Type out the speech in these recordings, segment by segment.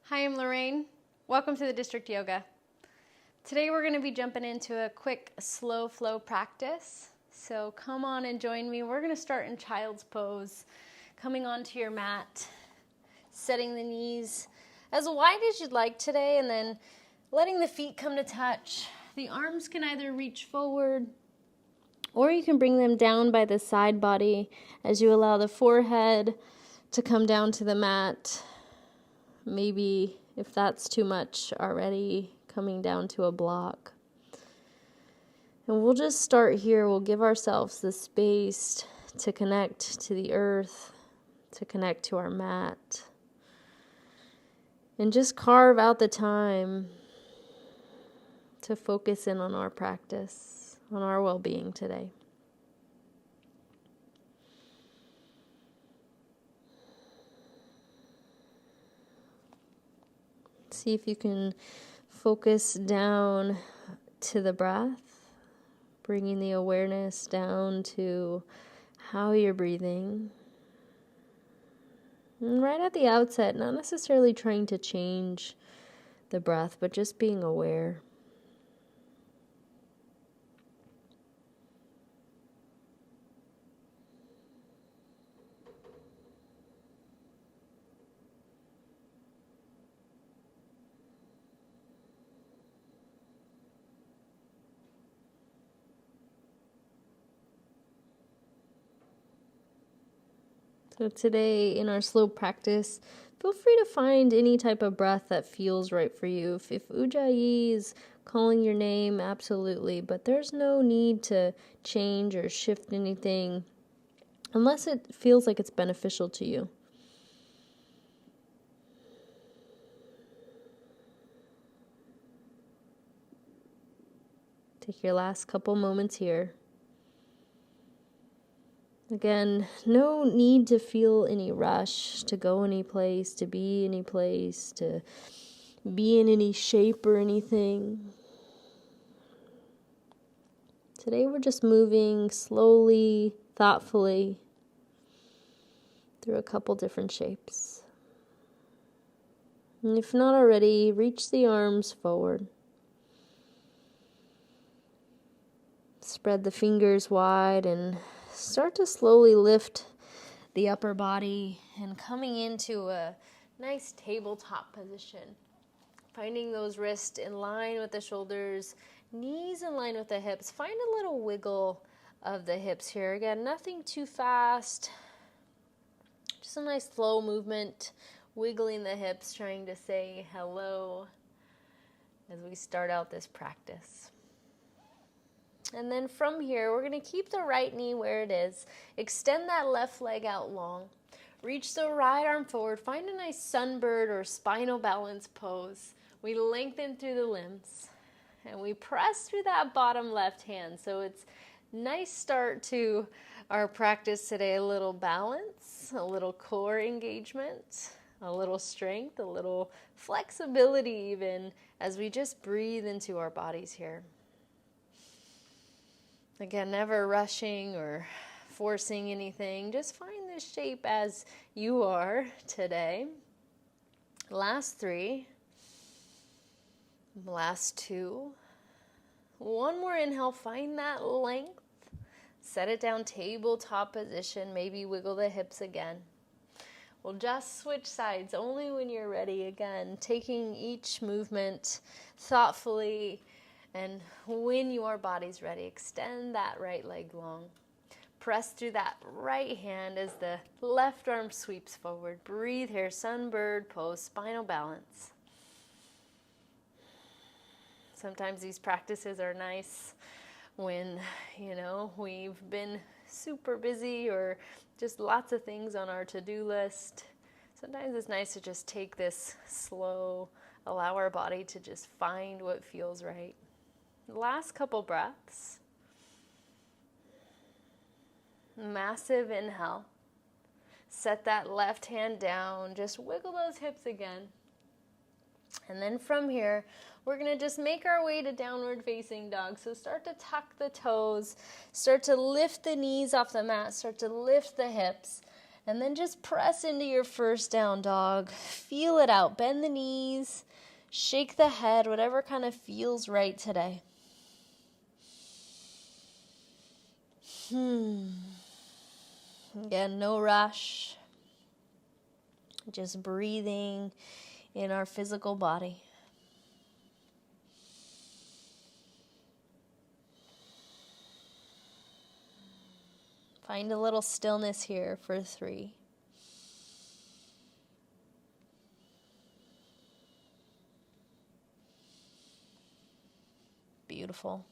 Hi, I'm Lorraine. Welcome to the District Yoga. Today we're going to be jumping into a quick slow flow practice. So come on and join me. We're going to start in child's pose, coming onto your mat, setting the knees as wide as you'd like today, and then letting the feet come to touch. The arms can either reach forward or you can bring them down by the side body as you allow the forehead to come down to the mat. Maybe if that's too much already, coming down to a block. And we'll just start here. We'll give ourselves the space to connect to the earth, to connect to our mat, and just carve out the time to focus in on our practice, on our well-being today. See if you can focus down to the breath, bringing the awareness down to how you're breathing. And right at the outset, not necessarily trying to change the breath, but just being aware. So today in our slow practice, feel free to find any type of breath that feels right for you. If Ujjayi is calling your name, absolutely, but there's no need to change or shift anything unless it feels like it's beneficial to you. Take your last couple moments here. Again, no need to feel any rush, to go any place, to be any place, to be in any shape or anything. Today we're just moving slowly, thoughtfully through a couple different shapes. And if not already, reach the arms forward. Spread the fingers wide and start to slowly lift the upper body and coming into a nice tabletop position. Finding those wrists in line with the shoulders, knees in line with the hips. Find a little wiggle of the hips here. Again, nothing too fast. Just a nice slow movement, wiggling the hips, trying to say hello as we start out this practice. And then from here, we're going to keep the right knee where it is. Extend that left leg out long. Reach the right arm forward. Find a nice sunbird or spinal balance pose. We lengthen through the limbs. And we press through that bottom left hand. So it's nice start to our practice today. A little balance, a little core engagement, a little strength, a little flexibility even as we just breathe into our bodies here. Again, never rushing or forcing anything. Just find this shape as you are today. Last 3. Last 2. One more inhale. Find that length. Set it down, tabletop position. Maybe wiggle the hips again. We'll just switch sides only when you're ready. Again, taking each movement thoughtfully. And when your body's ready, extend that right leg long. Press through that right hand as the left arm sweeps forward. Breathe here, sunbird pose, spinal balance. Sometimes these practices are nice when, we've been super busy or just lots of things on our to-do list. Sometimes it's nice to just take this slow, allow our body to just find what feels right. Last couple breaths. Massive inhale. Set that left hand down. Just wiggle those hips again. And then from here, we're going to just make our way to downward facing dog. So start to tuck the toes. Start to lift the knees off the mat. Start to lift the hips. And then just press into your first down dog. Feel it out. Bend the knees. Shake the head, whatever kind of feels right today. Again, no rush. Just breathing in our physical body. Find a little stillness here for 3. Beautiful.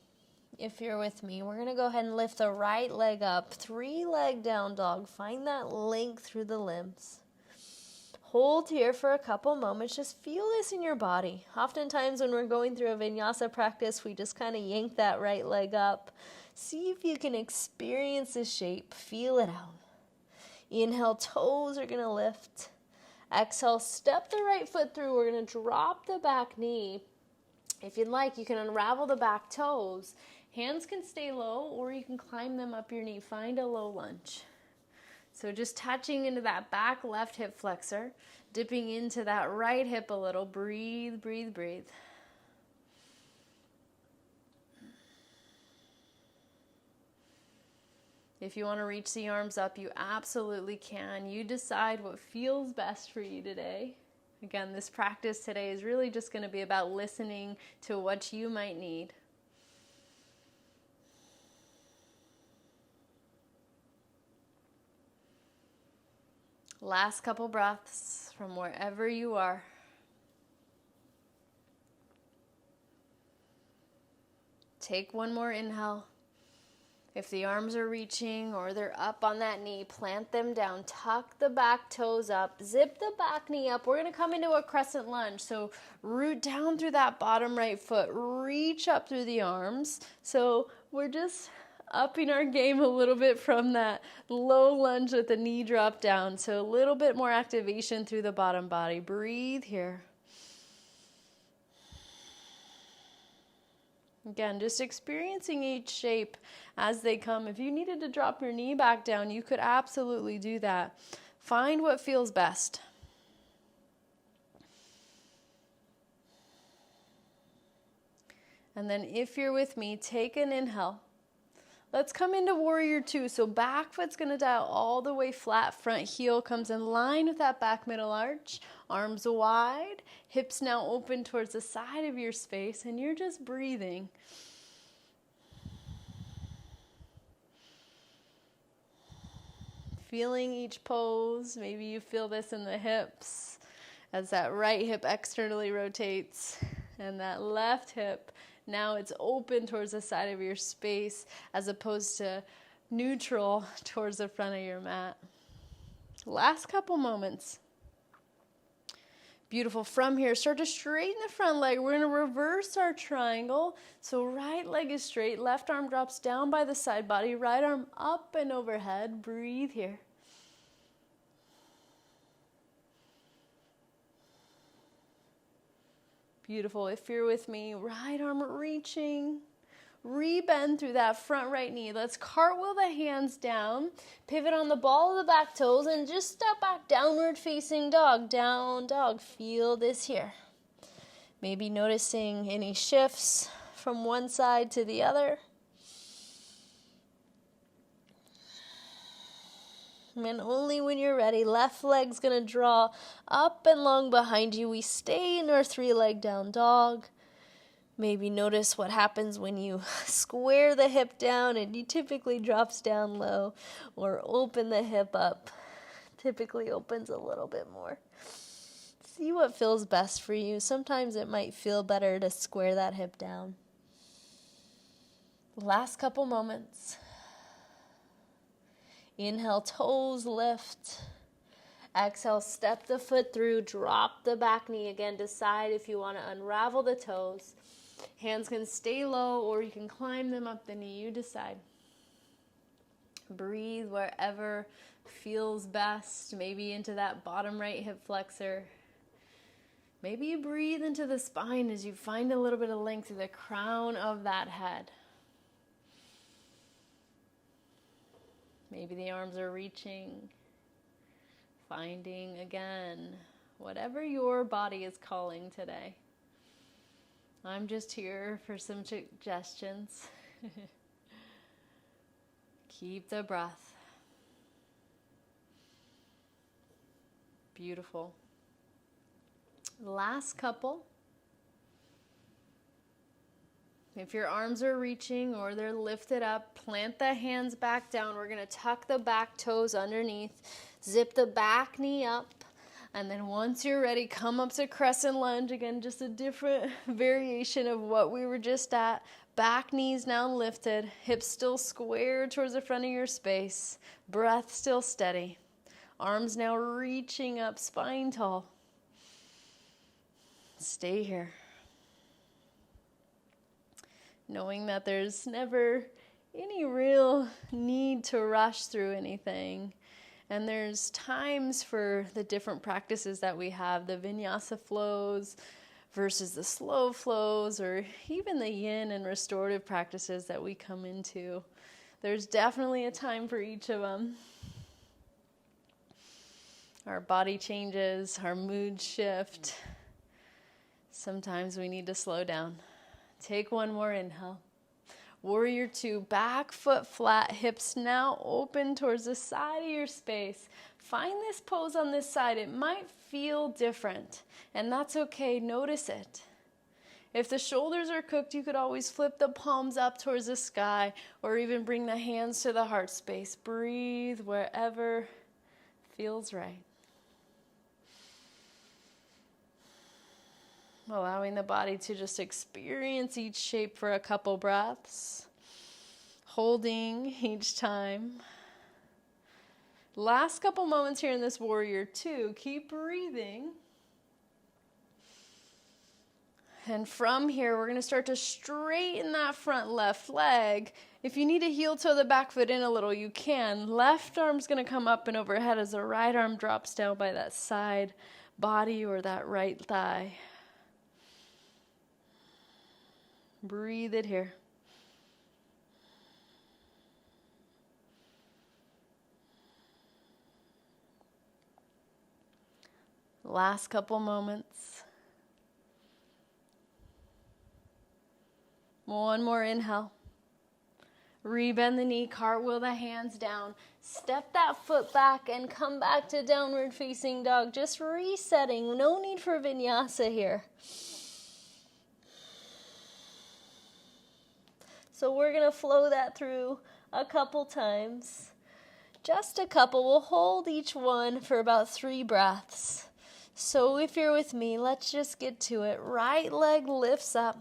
If you're with me, we're going to go ahead and lift the right leg up. 3-leg down dog. Find that length through the limbs. Hold here for a couple moments. Just feel this in your body. Oftentimes when we're going through a vinyasa practice, we just kind of yank that right leg up. See if you can experience this shape. Feel it out. Inhale, toes are going to lift. Exhale, step the right foot through. We're going to drop the back knee. If you'd like, you can unravel the back toes. Hands can stay low, or you can climb them up your knee. Find a low lunge. So just touching into that back left hip flexor, dipping into that right hip a little. Breathe, breathe, breathe. If you want to reach the arms up, you absolutely can. You decide what feels best for you today. Again, this practice today is really just going to be about listening to what you might need. Last couple breaths from wherever you are. Take one more inhale. If the arms are reaching or they're up on that knee, plant them down. Tuck the back toes up. Zip the back knee up. We're going to come into a crescent lunge. So root down through that bottom right foot. Reach up through the arms. So we're just upping our game a little bit from that low lunge with the knee drop down. So a little bit more activation through the bottom body. Breathe here. Again, just experiencing each shape as they come. If you needed to drop your knee back down, you could absolutely do that. Find what feels best. And then if you're with me, take an inhale. Let's come into warrior 2. So back foot's going to dial all the way flat. Front heel comes in line with that back middle arch. Arms wide. Hips now open towards the side of your space. And you're just breathing. Feeling each pose. Maybe you feel this in the hips as that right hip externally rotates. And that left hip, now it's open towards the side of your space as opposed to neutral towards the front of your mat. Last couple moments. Beautiful. From here, start to straighten the front leg. We're going to reverse our triangle. So right leg is straight. Left arm drops down by the side body. Right arm up and overhead. Breathe here. Beautiful. If you're with me, right arm reaching. Rebend through that front right knee. Let's cartwheel the hands down. Pivot on the ball of the back toes and just step back. Downward facing dog. Down dog. Feel this here. Maybe noticing any shifts from one side to the other. And only when you're ready, left leg's going to draw up and long behind you. We stay in our 3-leg down dog. Maybe notice what happens when you square the hip down and he typically drops down low, or open the hip up. Typically opens a little bit more. See what feels best for you. Sometimes it might feel better to square that hip down. Last couple moments. Inhale, toes lift. Exhale, step the foot through, drop the back knee. Again, decide if you want to unravel the toes. Hands can stay low or you can climb them up the knee. You decide. Breathe wherever feels best. Maybe into that bottom right hip flexor. Maybe you breathe into the spine as you find a little bit of length through the crown of that head. Maybe the arms are reaching. Finding, again, whatever your body is calling today. I'm just here for some suggestions. Keep the breath. Beautiful. Last couple. If your arms are reaching or they're lifted up, plant the hands back down. We're going to tuck the back toes underneath. Zip the back knee up. And then once you're ready, come up to crescent lunge. Again, just a different variation of what we were just at. Back knees now lifted. Hips still square towards the front of your space. Breath still steady. Arms now reaching up, spine tall. Stay here. Knowing that there's never any real need to rush through anything. And there's times for the different practices that we have, the vinyasa flows versus the slow flows, or even the yin and restorative practices that we come into. There's definitely a time for each of them. Our body changes, our mood shift. Sometimes we need to slow down. Take one more inhale. Warrior 2, back foot flat, hips now open towards the side of your space. Find this pose on this side. It might feel different, and that's okay. Notice it. If the shoulders are cooked, you could always flip the palms up towards the sky or even bring the hands to the heart space. Breathe wherever feels right. Allowing the body to just experience each shape for a couple breaths. Holding each time. Last couple moments here in this warrior 2. Keep breathing. And from here, we're going to start to straighten that front left leg. If you need to heel toe the back foot in a little, you can. Left arm's going to come up and overhead as the right arm drops down by that side body or that right thigh. Breathe it here. Last couple moments. One more inhale. Rebend the knee, cartwheel the hands down. Step that foot back and come back to downward facing dog. Just resetting. No need for vinyasa here. So we're going to flow that through a couple times. Just a couple. We'll hold each one for about 3 breaths. So if you're with me, let's just get to it. Right leg lifts up.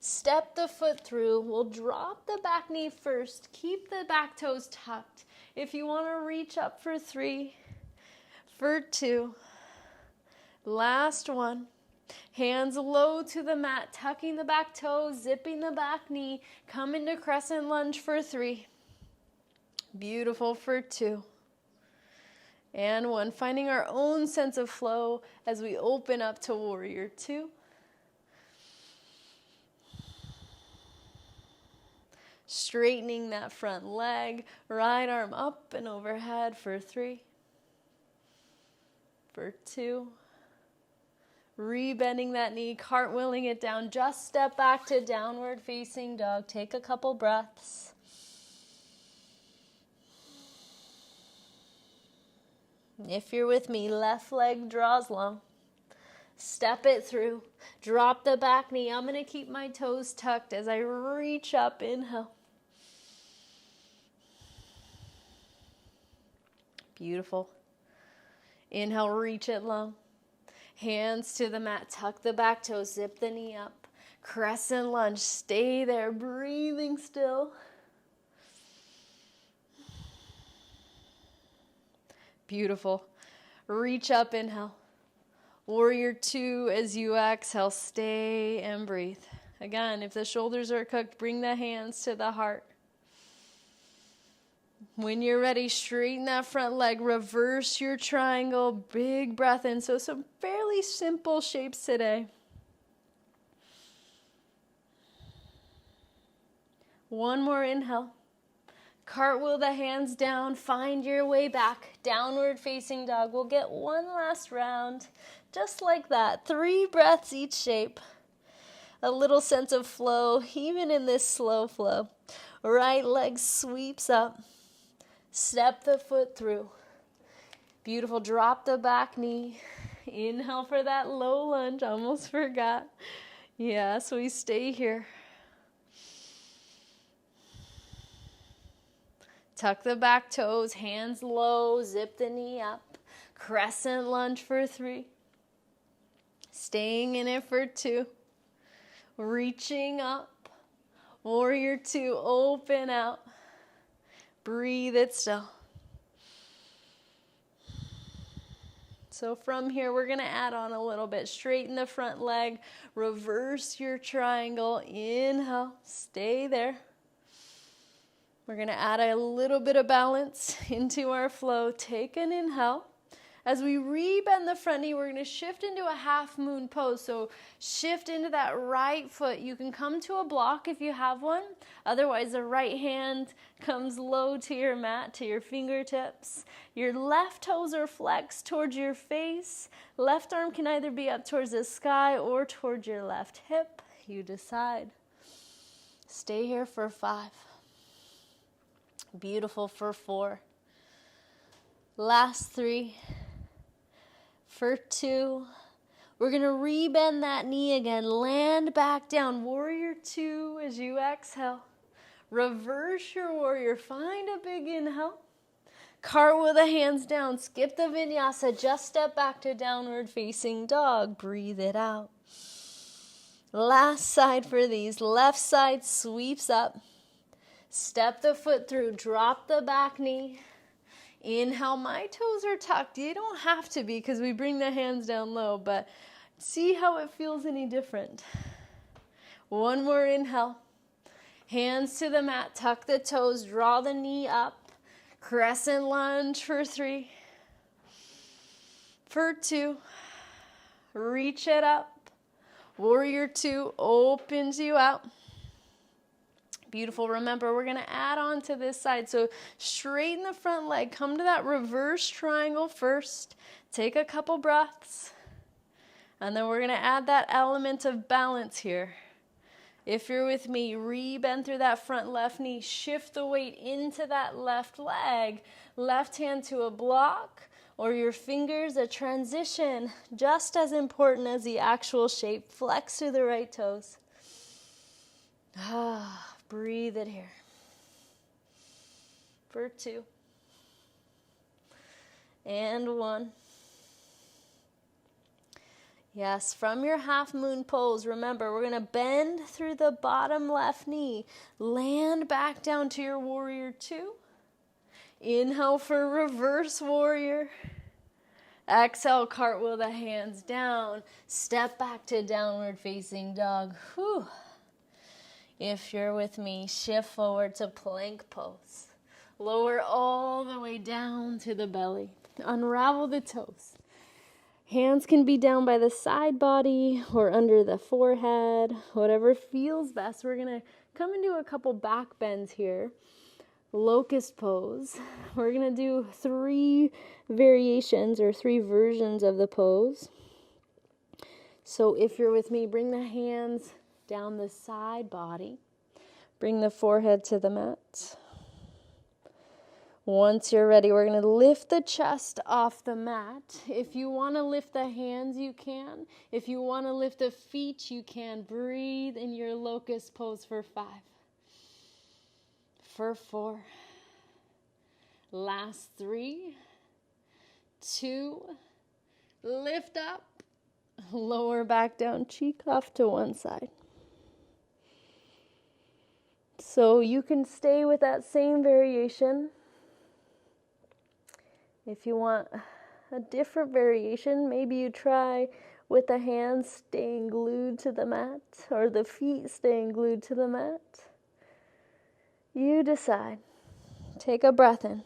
Step the foot through. We'll drop the back knee first. Keep the back toes tucked. If you want to reach up for 3, for 2. Last one. Hands low to the mat, tucking the back toe, zipping the back knee. Come into crescent lunge for 3. Beautiful for 2. And 1. Finding our own sense of flow as we open up to warrior 2. Straightening that front leg, right arm up and overhead for 3. For 2. Rebending that knee, cartwheeling it down. Just step back to downward facing dog. Take a couple breaths. If you're with me, left leg draws long. Step it through. Drop the back knee. I'm going to keep my toes tucked as I reach up. Inhale. Beautiful. Inhale, reach it long. Hands to the mat, tuck the back toes, zip the knee up. Crescent lunge, stay there, breathing still. Beautiful. Reach up, inhale. Warrior 2 as you exhale, stay and breathe. Again, if the shoulders are cooked, bring the hands to the heart. When you're ready, straighten that front leg, reverse your triangle, big breath in. So some fairly simple shapes today. One more inhale. Cartwheel the hands down, find your way back, downward facing dog. We'll get one last round, just like that. 3 breaths each shape. A little sense of flow, even in this slow flow. Right leg sweeps up. Step the foot through. Beautiful, drop the back knee. Inhale for that low lunge, almost forgot. Yes, we stay here. Tuck the back toes, hands low, zip the knee up. Crescent lunge for 3. Staying in it for 2. Reaching up. Warrior 2, open out. Breathe it still. So from here, we're going to add on a little bit. Straighten the front leg. Reverse your triangle. Inhale. Stay there. We're going to add a little bit of balance into our flow. Take an inhale. As we rebend the front knee, we're going to shift into a half moon pose. So shift into that right foot. You can come to a block if you have one. Otherwise, the right hand comes low to your mat, to your fingertips. Your left toes are flexed towards your face. Left arm can either be up towards the sky or towards your left hip. You decide. Stay here for 5. Beautiful for 4. Last 3. For 2. We're going to rebend that knee again. Land back down. Warrior 2 as you exhale. Reverse your warrior. Find a big inhale. Cartwheel the hands down. Skip the vinyasa. Just step back to downward facing dog. Breathe it out. Last side for these. Left side sweeps up. Step the foot through, drop the back knee. Inhale, my toes are tucked. You don't have to be because we bring the hands down low, but see how it feels any different. One more inhale. Hands to the mat, tuck the toes, draw the knee up. Crescent lunge for 3. For 2. Reach it up. Warrior 2 opens you out. Beautiful. Remember, we're going to add on to this side. So straighten the front leg. Come to that reverse triangle first. Take a couple breaths. And then we're going to add that element of balance here. If you're with me, re-bend through that front left knee. Shift the weight into that left leg. Left hand to a block or your fingers, a transition. Just as important as the actual shape. Flex through the right toes. Breathe it here. For 2. And 1. Yes, from your half moon pose, remember, we're going to bend through the bottom left knee. Land back down to your warrior 2. Inhale for reverse warrior. Exhale, cartwheel the hands down. Step back to downward facing dog. Whew. If you're with me, shift forward to plank pose. Lower all the way down to the belly. Unravel the toes. Hands can be down by the side body or under the forehead, whatever feels best. We're going to come into a couple back bends here. Locust pose. We're going to do 3 variations or 3 versions of the pose. So if you're with me, bring the hands down the side body. Bring the forehead to the mat. Once you're ready, we're going to lift the chest off the mat. If you want to lift the hands, you can. If you want to lift the feet, you can. Breathe in your locust pose for 5. For 4. Last 3. 2. Lift up. Lower back down, cheek off to one side. So you can stay with that same variation. If you want a different variation, maybe you try with the hands staying glued to the mat or the feet staying glued to the mat. You decide. Take a breath in.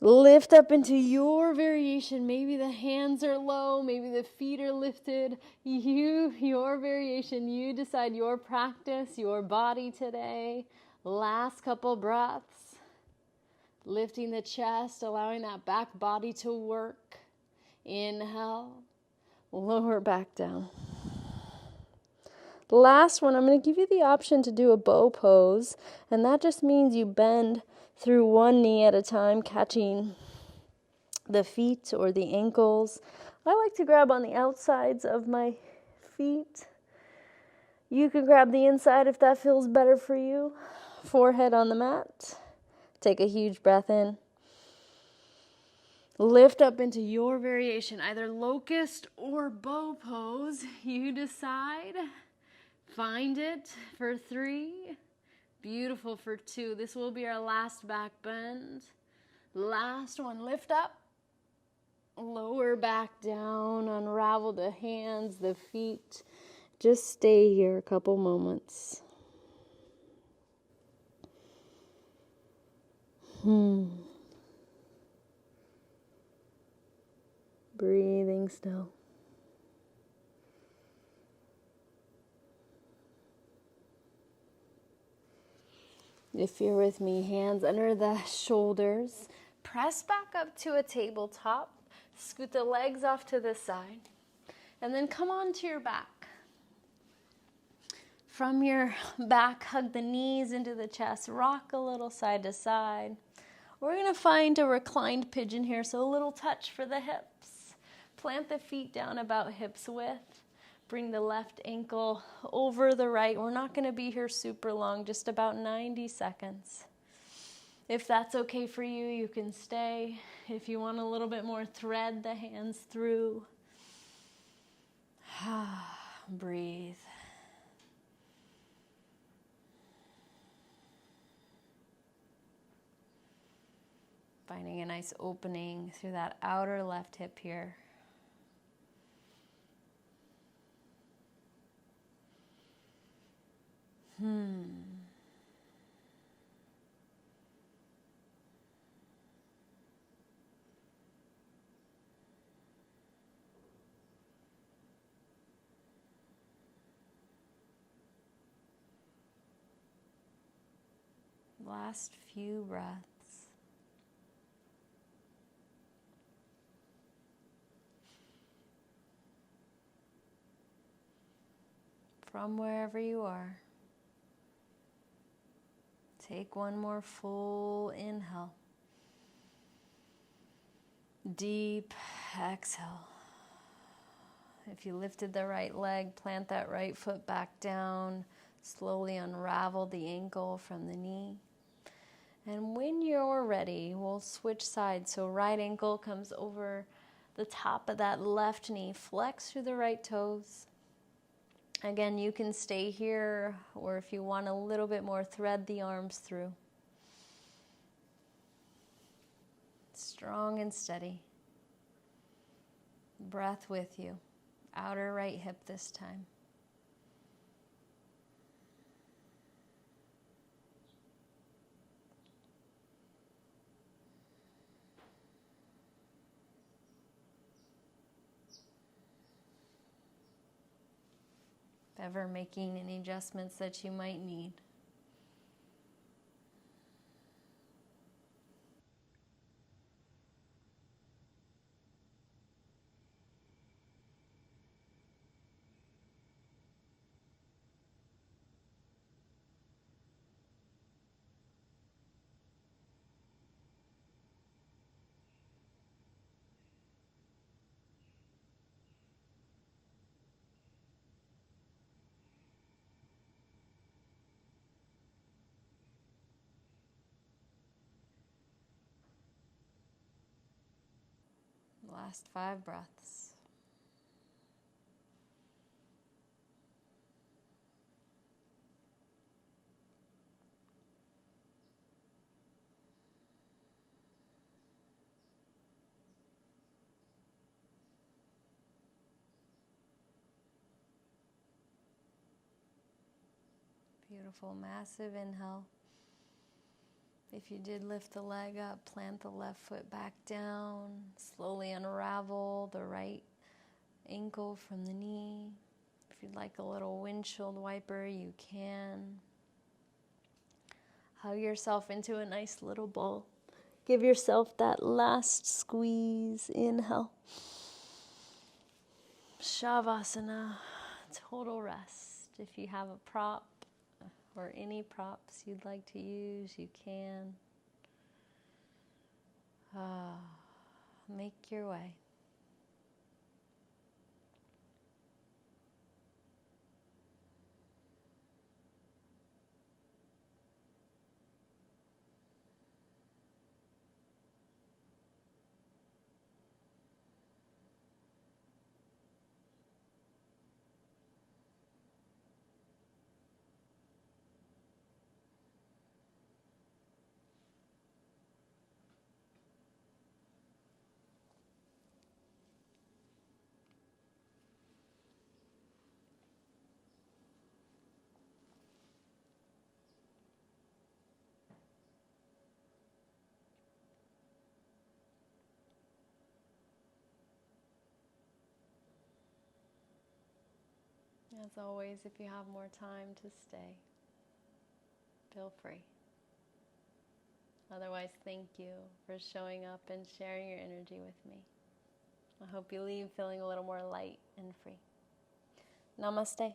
Lift up into your variation. Maybe the hands are low, maybe the feet are lifted. Your variation, you decide your practice, your body today. Last couple breaths. Lifting the chest, allowing that back body to work. Inhale, lower back down. Last one, I'm going to give you the option to do a bow pose, and that just means you bend through one knee at a time, catching the feet or the ankles. I like to grab on the outsides of my feet. You can grab the inside if that feels better for you. Forehead on the mat. Take a huge breath in. Lift up into your variation, either locust or bow pose. You decide. Find it for 3. Beautiful for 2. This will be our last back bend. Last one, lift up. Lower back down, unravel the hands, the feet. Just stay here a couple moments. Breathing still. If you're with me, hands under the shoulders. Press back up to a tabletop. Scoot the legs off to the side. And then come onto your back. From your back, hug the knees into the chest. Rock a little side to side. We're going to find a reclined pigeon here, so a little touch for the hips. Plant the feet down about hips width. Bring the left ankle over the right. We're not going to be here super long, just about 90 seconds. If that's okay for you, you can stay. If you want a little bit more, thread the hands through. Breathe. Finding a nice opening through that outer left hip here. Last few breaths. From wherever you are, take one more full inhale. Deep exhale. If you lifted the right leg, plant that right foot back down. Slowly unravel the ankle from the knee. And when you're ready, we'll switch sides. So right ankle comes over the top of that left knee. Flex through the right toes. Again, you can stay here, or if you want a little bit more, thread the arms through. Strong and steady. Breath with you. Outer right hip this time. If ever making any adjustments that you might need. Last 5 breaths. Beautiful, massive inhale. If you did lift the leg up, plant the left foot back down. Slowly unravel the right ankle from the knee. If you'd like a little windshield wiper, you can. Hug yourself into a nice little ball. Give yourself that last squeeze. Inhale. Shavasana, total rest. If you have a prop or any props you'd like to use, you can. Make your way. As always, if you have more time to stay, feel free. Otherwise, thank you for showing up and sharing your energy with me. I hope you leave feeling a little more light and free. Namaste.